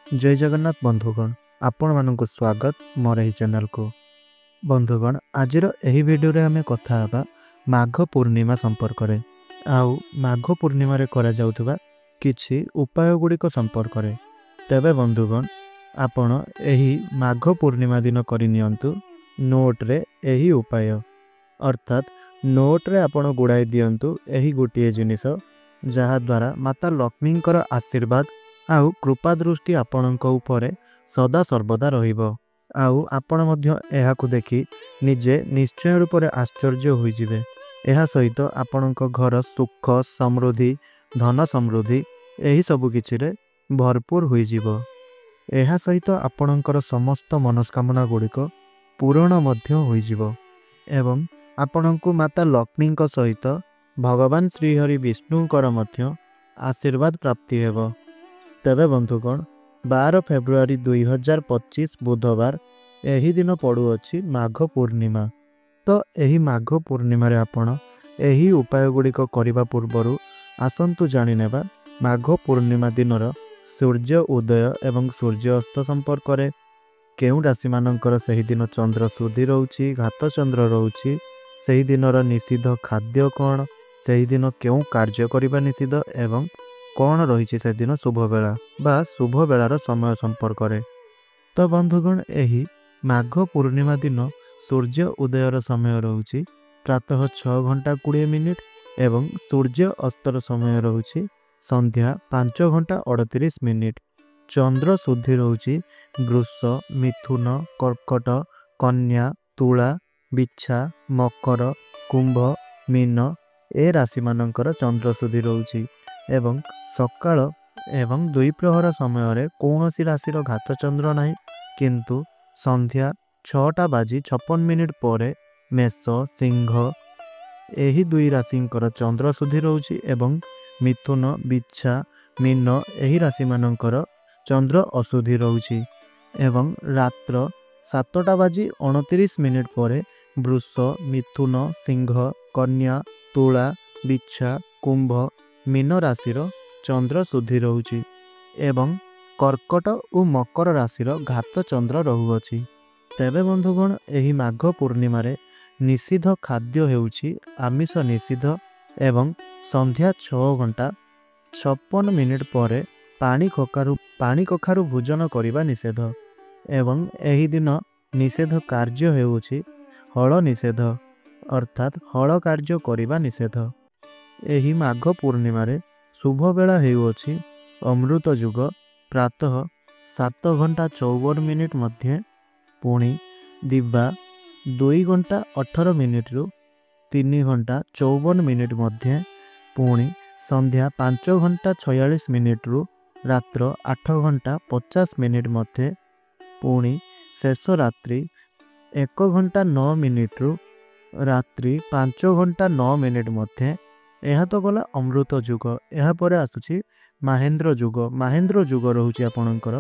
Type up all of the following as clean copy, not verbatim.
जय जगन्नाथ बंधुगण आपण मानक स्वागत मोर ही चैनल को। बंधुगण आज यही वीडियो रे हमें कथा हबा माघ पूर्णिमा संपर्क रे आउ माघ पूर्णिमा रे करा जाउथबा किछि उपाय गुड़िक संपर्क रे। तेबे बंधुगण आपण एही माघ पूर्णिमा दिन करि नियंतु नोट रे एही उपाय अर्थात नोट रे आपण गुड़ाई दियंतु एही गोटिए जिनिस जहा द्वारा माता लक्ष्मींकर आशीर्वाद आउ कृपा दृष्टि आपणक उपरे सदा सर्वदा रहिबो। आउ आपण मध्य एहाकु देखि निजे निश्चय रूप से आश्चर्य होई जिवे। एहा सहित आपणक घर सुख समृद्धि धन समृद्धि एही सबु किछि रे भरपूर होई जिवो। एहा सहित आपणकर समस्त मनस्कामना गुड़िक पूर्ण मध्य होई जिवो एवं आपणकु माता लक्ष्मींक सहित भगवान श्रीहरि विष्णुंकर मध्य आशीर्वाद प्राप्ति हेबो। तेबे बंधुगण 12 फेब्रुआरी 2025 बुधवार एही दिन पड़ुअछि माघ पूर्णिमा। तो एही माघ पूर्णिमा रे आपण एही उपाय गुड़िक करिबा पूर्वरु आसंतु जानि नेबा माघ पूर्णिमा दिनर सूर्य उदय एवं सूर्य अस्त संपर्क रे केउ राशि मानकर सही दिन चंद्र सुधि रहउछि घात चंद्र रहउछि सही दिनर निषिद्ध खाद्य कोन सही दिन केउ कार्य करिबा निषिद्ध एवं कौन रही से दिन शुभ बेला बा शुभ बेलार समय संपर्क रे। तो बंधुगण एही माघ पूर्णिमा दिन सूर्य उदयर समय रहउछि प्रातः 6 घंटा 20 मिनिट एवं सूर्य अस्तर समय रहउछि संध्या 5 घंटा 38 मिनिट। चंद्र शुद्धि रहउछि वृष मिथुन कर्कट कन्या तुला बिच्छा मकर कुंभ मीन ए राशि मानकर चंद्र शुद्धि रहउछि एवं सकाळ एवं दुई प्रहर समय रे कौनसी राशिर घात चंद्र नाही किंतु संध्या 6टा बाजी 56 मिनिट परे मेष सिंह एही दुई राशिंकर चंद्र शुद्धि रहउछि एवं मिथुन बिच्छा मीन एही राशि मानकर चंद्र अशुद्धि रहउछि एवं रात्र 7टा बाजी 29 मिनिट परे वृष मिथुन सिंह कन्या तुला बिच्छा कुंभ मीन राशिर चंद्र शुद्धि रहउछि एवं कर्कट और मकर राशिर घात चंद्र रहुअछि। तेबे बंधुगण एही माघ पूर्णिमा रे निषिद्ध खाद्य हेउछि आमिष निषिद्ध एवं संध्या 6 घंटा 56 मिनिट परे पानी कखारु भोजन करिबा निषेध एवं एही दिन निषेध कार्य हेउछि हल निषेध अर्थात हल कार्य करिबा निषेध। एही माघ पूर्णिमा रे शुभ बेला हेउछि अमृत युग प्रातः 7 घंटा 54 मिनिट मध्य पुणी दिवा 2 घंटा 18 मिनिट रु 3 घंटा 54 मिनिट मध्य पुणी संध्या 5 घंटा 46 मिनिट रु रात्र 8 घंटा 50 मिनिट मध्य पुणी शेष रात्रि 1 घंटा 9 मिनिट रु रात्रि 5 घंटा 9 मिनिट मध्य। यह तो गला अमृत युग यह परे आसुछि महेंद्र युग रहउछि आपणकर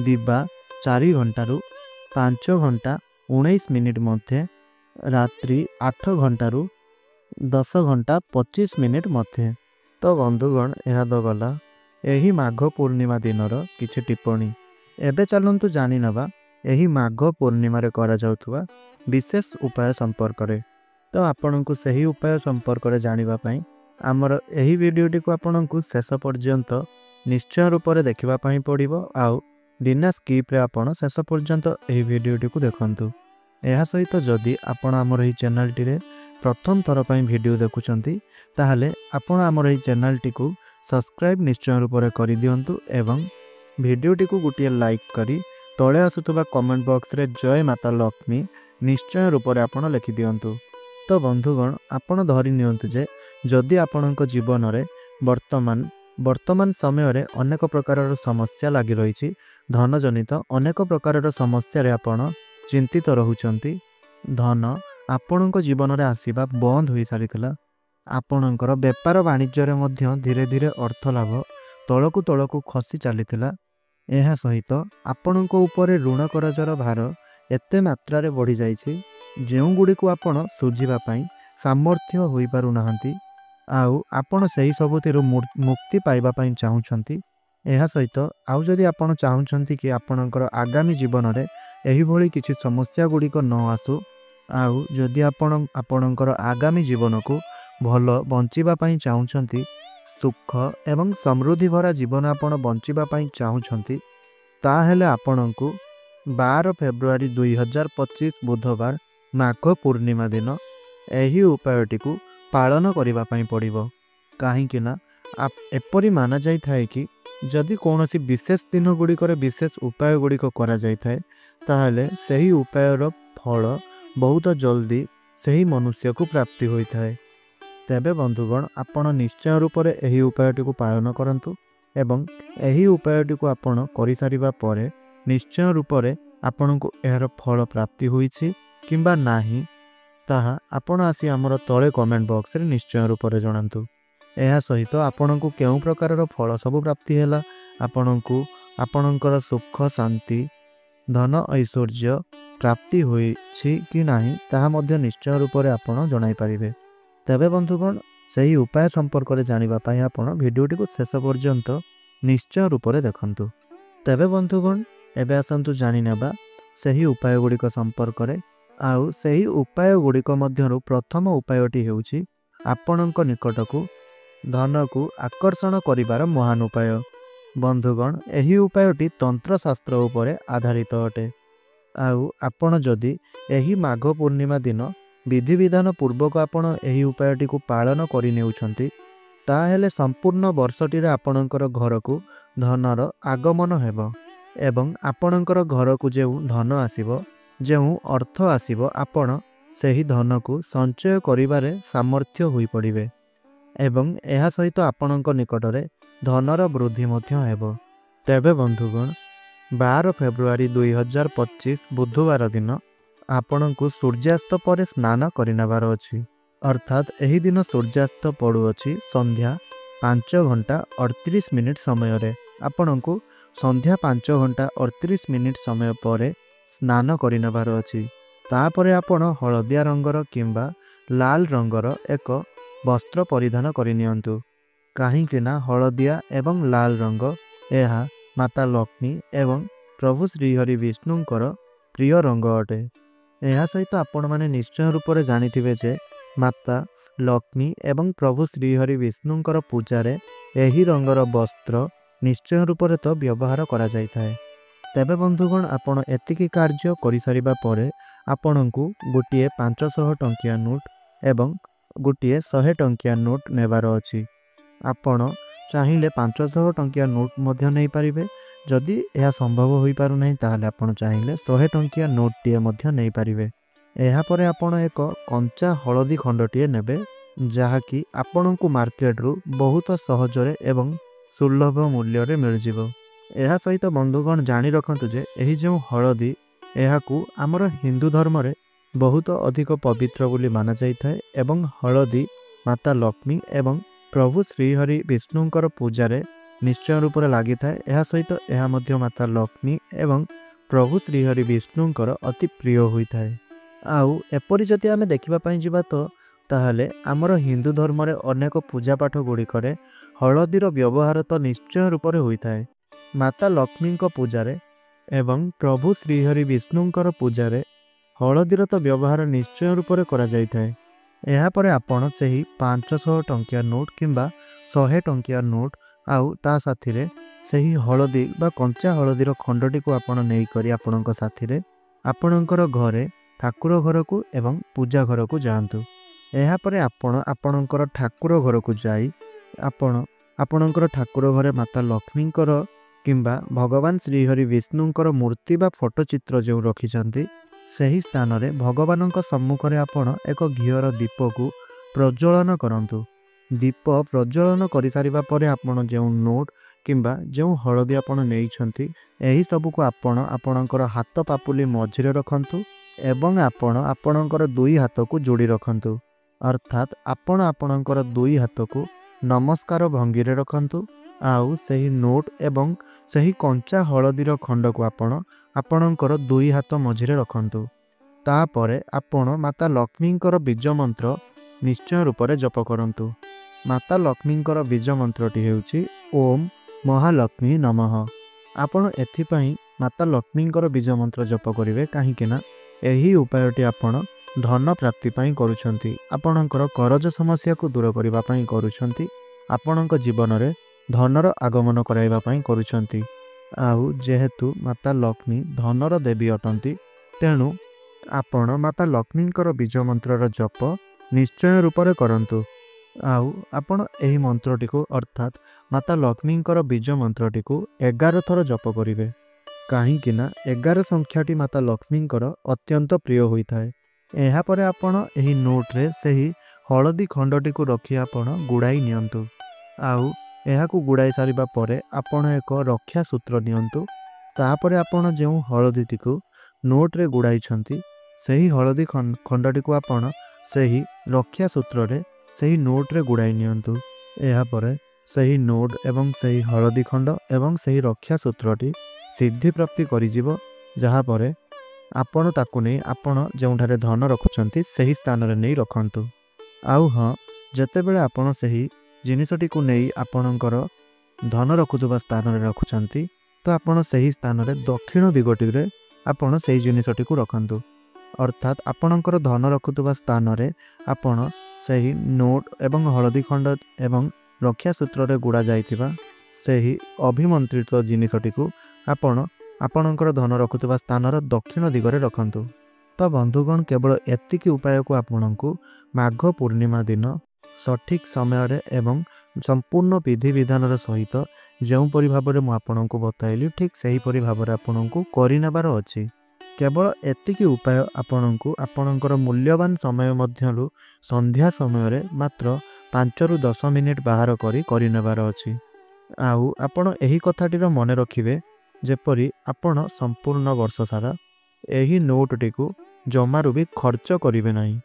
दिवा 4 घंटा रु 5 घंटा 19 मिनिट मध्य रात्रि 8 घंटा रु 10 घंटा 25 मिनिट मध्य। तो बंधुगण यह तो गला एही माघ पूर्णिमा दिनर किछि टिप्पणी। एबे चलंतु जानि नबा एही माघ पूर्णिमा रे करा जाउथुवा विशेष उपाय संपर्क रे। तो आपनकु सही उपाय संपर्क रे जानिबा पई आमर एही वीडियोटी को आपनकु शेष पर्यंत निश्चय रूप से देखिबा पई पड़िबो आउ बिना स्किप रे आपण शेष पर्यंत एही वीडियोटी को देखंतु। एहा सहित जदि आपण आमर एही चैनल टी रे प्रथम थर पई वीडियो देखुचंती ताहाले आपण आमर एही चैनल टी को सब्सक्राइब निश्चय रूप से करि दियंतु एवं वीडियोटी को गुटिए लाइक करी तळे आसुतबा कमेंट बॉक्स रे जय माता लक्ष्मी निश्चय रूप से आपण लिखि दियंतु। तो बंधुगण आपण धरि नियंतु जे जदि आपणक जीवन रे वर्तमान समय रे अनेक प्रकार समस्या लगी रही धन जनित अनेक प्रकार समस्या रे आपण चिंतित रहुचंती धन आपणक जीवन रे आसीबा बंद होई सारितला आपणकर व्यापार वाणिज्य रे मध्य धीरे धीरे अर्थ लाभ तळकु खसी चलीथिला। एहा सहित आपणक उपरे ऋण करजर भार एते मात्रा रे बढ़ी जाइछि जेउ गुडी को आपण सुझिबा पई सामर्थ्य होई पारु नाहंती आउ आपण सही सबुतिरु मुक्ति पाइबा पई चाहुचंती ଏହା ସହିତ ଆଉ ଯଦି ଆପଣ ଚାହୁଁଛନ୍ତି କି ଆପଣଙ୍କର ଆଗାମୀ ଜୀବନରେ ଏହିଭଳି କିଛି ସମସ୍ୟା ଗୁଡ଼ିକ ନ ଆସୁ, ଆଉ ଯଦି ଆପଣ ଆପଣଙ୍କର ଆଗାମୀ ଜୀବନକୁ ଭଲ ବଞ୍ଚିବା ପାଇଁ ଚାହୁଁଛନ୍ତି, ସୁଖ ଏବଂ ସମୃଦ୍ଧି ଭରା ଜୀବନ ଆପଣ ବଞ୍ଚିବା ପାଇଁ ଚାହୁଁଛନ୍ତି, ତାହେଲେ ଆପଣଙ୍କୁ 12 ଫେବୃଆରୀ 2025 ବୁଧବାର ମାଘ ପୂର୍ଣ୍ଣିମା ଦିନ ଏହି ଉପାୟଟିକୁ ପାଳନ କରିବା ପାଇଁ ପଡ଼ିବ। କାହିଁକି ନା ଏପରି ମାନାଯାଇଥାଏ କି ଯଦି କୌଣସି ବିଶେଷ ଦିନ ଗୁଡ଼ିକରେ ବିଶେଷ ଉପାୟ ଗୁଡ଼ିକ କରାଯାଇଥାଏ, ତାହେଲେ ସେହି ଉପାୟର ଫଳ ବହୁତ ଜଲ୍ଦି ସେହି ମନୁଷ୍ୟକୁ ପ୍ରାପ୍ତି ହୋଇଥାଏ। ତେବେ ବନ୍ଧୁଗଣ, ଆପଣ ନିଶ୍ଚୟ ରୂପରେ ଏହି ଉପାୟଟିକୁ ପାଳନ କରନ୍ତୁ ଏବଂ ଏହି ଉପାୟଟିକୁ ଆପଣ କରିସାରିବା ପରେ ନିଶ୍ଚୟ ରୂପରେ ଆପଣଙ୍କୁ ଏହାର ଫଳ ପ୍ରାପ୍ତି ହୋଇଛି କିମ୍ବା ନାହିଁ, ତାହା ଆପଣ ଆସି ଆମର ତଳେ କମେଣ୍ଟ ବକ୍ସରେ ନିଶ୍ଚୟ ରୂପରେ ଜଣାନ୍ତୁ। ଏହା ସହିତ ଆପଣଙ୍କୁ କେଉଁ ପ୍ରକାରର ଫଳ ସବୁ ପ୍ରାପ୍ତି ହେଲା, ଆପଣଙ୍କୁ ଆପଣଙ୍କର ସୁଖ ଶାନ୍ତି ଧନ ଐଶ୍ୱର୍ଯ୍ୟ ପ୍ରାପ୍ତି ହୋଇଛି କି ନାହିଁ, ତାହା ମଧ୍ୟ ନିଶ୍ଚୟ ରୂପରେ ଆପଣ ଜଣାଇପାରିବେ। ତେବେ ବନ୍ଧୁଗଣ, ସେହି ଉପାୟ ସମ୍ପର୍କରେ ଜାଣିବା ପାଇଁ ଆପଣ ଭିଡ଼ିଓଟିକୁ ଶେଷ ପର୍ଯ୍ୟନ୍ତ ନିଶ୍ଚୟ ରୂପରେ ଦେଖନ୍ତୁ। ତେବେ ବନ୍ଧୁଗଣ, ଏବେ ଆସନ୍ତୁ ଜାଣିନେବା ସେହି ଉପାୟ ଗୁଡ଼ିକ ସମ୍ପର୍କରେ। ଆଉ ସେହି ଉପାୟ ଗୁଡ଼ିକ ମଧ୍ୟରୁ ପ୍ରଥମ ଉପାୟଟି ହେଉଛି ଆପଣଙ୍କ ନିକଟକୁ ଧନକୁ ଆକର୍ଷଣ କରିବାର ମହାନ ଉପାୟ। ବନ୍ଧୁଗଣ, ଏହି ଉପାୟଟି ତନ୍ତ୍ରଶାସ୍ତ୍ର ଉପରେ ଆଧାରିତ ଅଟେ। ଆଉ ଆପଣ ଯଦି ଏହି ମାଘ ପୂର୍ଣ୍ଣିମା ଦିନ ବିଧିବିଧାନ ପୂର୍ବକ ଆପଣ ଏହି ଉପାୟଟିକୁ ପାଳନ କରିନେଉଛନ୍ତି, ତାହେଲେ ସମ୍ପୂର୍ଣ୍ଣ ବର୍ଷଟିରେ ଆପଣଙ୍କର ଘରକୁ ଧନର ଆଗମନ ହେବ ଏବଂ ଆପଣଙ୍କର ଘରକୁ ଯେଉଁ ଧନ ଆସିବ, ଯେଉଁ ଅର୍ଥ ଆସିବ, ଆପଣ ସେହି ଧନକୁ ସଞ୍ଚୟ କରିବାରେ ସାମର୍ଥ୍ୟ ହୋଇପଡ଼ିବେ ଏବଂ ଏହା ସହିତ ଆପଣଙ୍କ ନିକଟରେ ଧନର ବୃଦ୍ଧି ମଧ୍ୟ ହେବ। ତେବେ ବନ୍ଧୁଗଣ, 12 ଫେବୃଆରୀ 2025 ବୁଧବାର ଦିନ ଆପଣଙ୍କୁ ସୂର୍ଯ୍ୟାସ୍ତ ପରେ ସ୍ନାନ କରିନେବାର ଅଛି। ଅର୍ଥାତ୍ ଏହି ଦିନ ସୂର୍ଯ୍ୟାସ୍ତ ପଡ଼ୁଅଛି ସନ୍ଧ୍ୟା 5:38 ସମୟରେ। ଆପଣଙ୍କୁ ସନ୍ଧ୍ୟା 5:38 ସମୟ ପରେ ସ୍ନାନ କରିନେବାର ଅଛି। ତାପରେ ଆପଣ ହଳଦିଆ ରଙ୍ଗର କିମ୍ବା ଲାଲ ରଙ୍ଗର ଏକ ବସ୍ତ୍ର ପରିଧାନ କରିନିଅନ୍ତୁ। କାହିଁକି ନା ହଳଦିଆ ଏବଂ ଲାଲ ରଙ୍ଗ ଏହା ମାତା ଲକ୍ଷ୍ମୀ ଏବଂ ପ୍ରଭୁ ଶ୍ରୀହରି ବିଷ୍ଣୁଙ୍କର ପ୍ରିୟ ରଙ୍ଗ ଅଟେ। ଏହା ସହିତ ଆପଣମାନେ ନିଶ୍ଚୟ ରୂପରେ ଜାଣିଥିବେ ଯେ ମାତା ଲକ୍ଷ୍ମୀ ଏବଂ ପ୍ରଭୁ ଶ୍ରୀହରି ବିଷ୍ଣୁଙ୍କର ପୂଜାରେ ଏହି ରଙ୍ଗର ବସ୍ତ୍ର ନିଶ୍ଚୟ ରୂପରେ ତ ବ୍ୟବହାର କରାଯାଇଥାଏ। ତେବେ ବନ୍ଧୁଗଣ, ଆପଣ ଏତିକି କାର୍ଯ୍ୟ କରିସାରିବା ପରେ ଆପଣଙ୍କୁ ଗୋଟିଏ 500 ଟଙ୍କିଆ ନୋଟ୍ ଏବଂ ଗୋଟିଏ 100 ଟଙ୍କିଆ ନୋଟ୍ ନେବାର ଅଛି। ଆପଣ ଚାହିଁଲେ 500 ଟଙ୍କିଆ ନୋଟ୍ ମଧ୍ୟ ନେଇପାରିବେ। ଯଦି ଏହା ସମ୍ଭବ ହୋଇପାରୁନାହିଁ, ତାହେଲେ ଆପଣ ଚାହିଁଲେ 100 ଟଙ୍କିଆ ନୋଟ୍ଟିଏ ମଧ୍ୟ ନେଇପାରିବେ। ଏହାପରେ ଆପଣ ଏକ କଞ୍ଚା ହଳଦୀ ଖଣ୍ଡଟିଏ ନେବେ, ଯାହାକି ଆପଣଙ୍କୁ ମାର୍କେଟରୁ ବହୁତ ସହଜରେ ଏବଂ ସୁଲଭ ମୂଲ୍ୟରେ ମିଳିଯିବ। ଏହା ସହିତ ବନ୍ଧୁଗଣ, ଜାଣି ରଖନ୍ତୁ ଯେ ଏହି ଯେଉଁ ହଳଦୀ, ଏହାକୁ ଆମର ହିନ୍ଦୁ ଧର୍ମରେ ବହୁତ ଅଧିକ ପବିତ୍ର ବୋଲି ମାନାଯାଇଥାଏ ଏବଂ ହଳଦୀ ମାତା ଲକ୍ଷ୍ମୀ ଏବଂ ପ୍ରଭୁ ଶ୍ରୀହରି ବିଷ୍ଣୁଙ୍କର ପୂଜାରେ ନିଶ୍ଚୟ ରୂପରେ ଲାଗିଥାଏ। ଏହା ସହିତ ଏହା ମଧ୍ୟ ମାତା ଲକ୍ଷ୍ମୀ ଏବଂ ପ୍ରଭୁ ଶ୍ରୀହରି ବିଷ୍ଣୁଙ୍କର ଅତି ପ୍ରିୟ ହୋଇଥାଏ। ଆଉ ଏପରି ଯଦି ଆମେ ଦେଖିବା ପାଇଁ ଯିବା, ତାହେଲେ ଆମର ହିନ୍ଦୁ ଧର୍ମରେ ଅନେକ ପୂଜାପାଠ ଗୁଡ଼ିକରେ ହଳଦୀର ବ୍ୟବହାର ତ ନିଶ୍ଚୟ ରୂପରେ ହୋଇଥାଏ। ମାତା ଲକ୍ଷ୍ମୀଙ୍କ ପୂଜାରେ ଏବଂ ପ୍ରଭୁ ଶ୍ରୀହରି ବିଷ୍ଣୁଙ୍କର ପୂଜାରେ ହଳଦୀର ତ ବ୍ୟବହାର ନିଶ୍ଚୟ ରୂପରେ କରାଯାଇଥାଏ। ଏହାପରେ ଆପଣ ସେହି 500 ଟଙ୍କିଆ ନୋଟ୍ କିମ୍ବା 100 ଟଙ୍କିଆ ନୋଟ୍ ଆଉ ତା ସାଥିରେ ସେହି ହଳଦୀ ବା କଞ୍ଚା ହଳଦୀର ଖଣ୍ଡଟିକୁ ଆପଣ ନେଇକରି ଆପଣଙ୍କ ସାଥିରେ ଆପଣଙ୍କର ଘରେ ଠାକୁର ଘରକୁ ଏବଂ ପୂଜା ଘରକୁ ଯାଆନ୍ତୁ। ଏହାପରେ ଆପଣ ଆପଣଙ୍କର ଠାକୁର ଘରକୁ ଯାଇ ଆପଣ ଆପଣଙ୍କର ଠାକୁର ଘରେ ମାତା ଲକ୍ଷ୍ମୀଙ୍କର କିମ୍ବା ଭଗବାନ ଶ୍ରୀହରି ବିଷ୍ଣୁଙ୍କର ମୂର୍ତ୍ତି ବା ଫଟୋ ଚିତ୍ର ଯେଉଁ ରଖିଛନ୍ତି, ସେହି ସ୍ଥାନରେ ଭଗବାନଙ୍କ ସମ୍ମୁଖରେ ଆପଣ ଏକ ଘିଅର ଦୀପକୁ ପ୍ରଜ୍ୱଳନ କରନ୍ତୁ। ଦୀପ ପ୍ରଜ୍ୱଳନ କରିସାରିବା ପରେ ଆପଣ ଯେଉଁ ନୋଟ୍ କିମ୍ବା ଯେଉଁ ହଳଦୀ ଆପଣ ନେଇଛନ୍ତି, ଏହି ସବୁକୁ ଆପଣ ଆପଣଙ୍କର ହାତ ପାପୁଲି ମଝିରେ ରଖନ୍ତୁ ଏବଂ ଆପଣ ଆପଣଙ୍କର ଦୁଇ ହାତକୁ ଯୋଡ଼ି ରଖନ୍ତୁ। ଅର୍ଥାତ୍ ଆପଣ ଆପଣଙ୍କର ଦୁଇ ହାତକୁ ନମସ୍କାର ଭଙ୍ଗୀରେ ରଖନ୍ତୁ। ଆଉ ସେହି ନୋଟ୍ ଏବଂ ସେହି କଞ୍ଚା ହଳଦୀର ଖଣ୍ଡକୁ ଆପଣ ଆପଣଙ୍କର ଦୁଇ ହାତ ମଝିରେ ରଖନ୍ତୁ। ତାପରେ ଆପଣ ମାତା ଲକ୍ଷ୍ମୀଙ୍କର ବୀଜ ମନ୍ତ୍ର ନିଶ୍ଚୟ ରୂପରେ ଜପ କରନ୍ତୁ। ମାତା ଲକ୍ଷ୍ମୀଙ୍କର ବୀଜ ମନ୍ତ୍ରଟି ହେଉଛି ଓମ୍ महालक्ष्मी नमः। आपण एथिपाई माता लक्ष्मींकर बीज मंत्र जप करेंगे कहीं यही उपायटी आपण धन प्राप्ति पाई करुछंती। आपणकर करज समस्या को दूर करबा पाई करुछंती। आपणक जीवन में धनर आगमन कराइबा पाई करुछंती। आउ जेहेतु माता लक्ष्मी धनर देवी अटंती तेणु आपण माता लक्ष्मींकर बीज मंत्रर जप निश्चय रूप से करंतु। आउ आपण एही मंत्रटी को अर्थात माता लक्ष्मींकर बीज मंत्रटी को 11 थर जप करिवे कहीं 11 संख्याटी माता लक्ष्मींकर अत्यंत प्रिय होता है। एहा परे आपण एही नोट रे सही हलदी खंडटी को रखी आपण गुड़ाई नियंतु। आउ एहाकू गुड़ाई सारिबा परे आपण एक रक्षा सूत्र नियंतु। तापरे आपण जो हलदीटी को नोट रे गुड़ाई छंती सही हलदी खंडटी को आपण सही रक्षा सूत्र रे सही नोट रे गुड़ाई नियंतु। एहा परे सही नोट एवं सही हलदी खंड एवं सही रक्षा सूत्रटी सिद्धि प्राप्ति करिजिवो। जहा परे आपण ताकू नहीं आपण जोंठारे धन रखुचंती सही स्थान रे नहीं रखंतु। आउ हाँ जतेबेले आपण सही जिनिसटी को नहीं आपणकर धन रखुवा स्थान रे रखुचंती तो आपण सही स्थान रे दक्षिण दिगटी रे आपण सही जिनिसटी को रखंतु। अर्थात आपणकर धन रखुवा स्थान रे आपण सही नोट एवं हलदी खंड एवं रक्षा सूत्र रे गुड़ा जाइथिबा सही अभिमंत्रित जिनिसटी को आपण आपणकर धन रखुवा स्थानर दक्षिण दिगरे रखंतु। तो बंधुगण केवल एतिकी उपाय को आपणको माघ पूर्णिमा दिन सठिक समय रे एवं संपूर्ण विधि विधान सहित जोपरी भाव में मुझे बताइली ठीक से ही भाव में आपको करनेबार अच्छी। केवल एतिकी उपाय आपणको आपणकर मूल्यवान समय मध्यलु संध्या समय रे मात्र 5 ରୁ 10 मिनिट बाहर करनेबार अच्छी। आउ आपण एही कथाटीर मन रखिबे जेपरी आपण संपूर्ण वर्ष सारा एही नोटटी को जमारू भी खर्च करिवे नाही।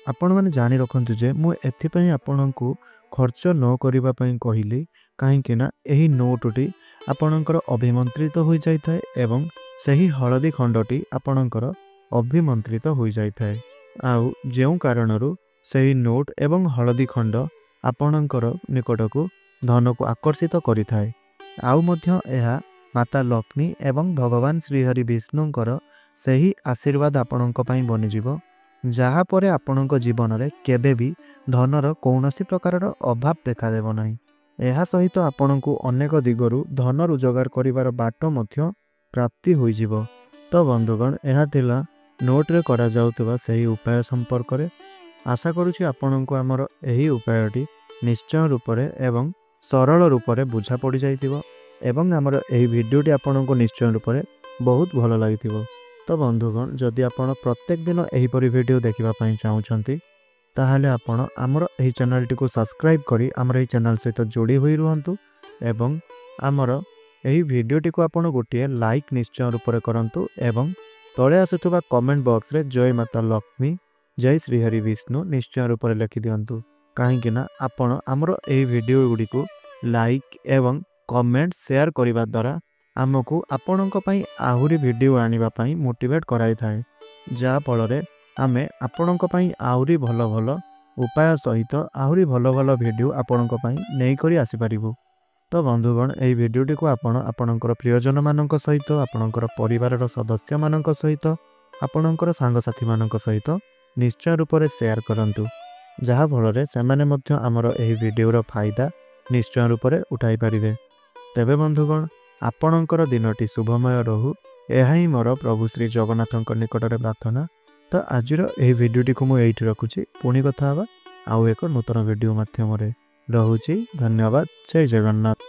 आपण माने जानी रखंतु जे मु एथिपई आपणको खर्च न करिबा पई कहिली काहेकि ना एही नोटटी आपणकर अभिमंत्रित हो जाय थाए एवं सही हलदी खंडटी आपणकर अभिमंत्रित हो जाय थाए। आउ जेउ कारणरू सही नोट एवं हलदी खंड आपणकर निकट को धन को आकर्षित करि थाए। आउ मध्य एहा माता लक्ष्मी एवं भगवान श्रीहरि विष्णुंकर सही आशीर्वाद आपणक पई बनिजिवो। जहा परे आपणक जीवन में केबे भी धनर कौनसी प्रकारर अभाव देखा देबो नाही। एहा सहित आपणको अनेक दिगरु धन रोजगार करिवार बाट मध्य प्राप्ति होइजिवो। तो बंधुगण एहा थिला नोट रे करा जाउतबा सही उपाय संपर्क रे। आशा करूछि आपणको हमर एही उपायटी निश्चय रूप रे एवं सरल रूप रे बुझा पड़ी जाइतिबो एवं हमर एही वीडियोटी आपणको निश्चय रूप रे बहुत भल लागितिबो। तो बंधुगण जदि आपण प्रत्येक दिन एहीपरि वीडियो देखिबा पई चाहुचंती ताहाले आपण हमर एही चैनलटी को सब्सक्राइब करी हमर एही चैनल सहित जोड़ी होई रुहंतु एवं हमर एही वीडियोटी को आपण गोटिए लाइक निश्चय रूप रे करंतु एवं तळे आसुथबा कमेंट बॉक्स रे जय माता लक्ष्मी जय श्रीहरि विष्णु निश्चय रूप रे लिखि दियंतु। काहेकि ना आपण हमर एही वीडियो गुडी को लाइक एवं कमेंट शेयर करिबा द्वारा आमको आपणक पई आहुरी वीडियो आनिबा पई मोटिवेट कराई थाए। जा फल आमे आपणक पई आहुरी भल भल उपाय सहित आहुरी भल भल वीडियो आपणक पई नै करी आसी परिबो। तो बंधुगण एही वीडियोटी को आपण आपणकर प्रियजन मानक सहित आपणकर परिवारर सदस्य मानक सहित आपणकर सांगसाथी मानक सहित निश्चय रूप से शेयर करंतु। जहा फल सेमाने मध्य आमर एही वीडियोर फायदा निश्चय रूप से उठाई पारिबे। तेबे बंधुगण आपणकर दिनटी शुभमय रहू यह ही मोर प्रभु श्री जगन्नाथ निकट में प्रार्थना। तो आज यही वीडियोटी को मुझे रखुची पुणी कथा आउ एक नूतन वीडियो माध्यम रहुची। धन्यवाद। जय जगन्नाथ।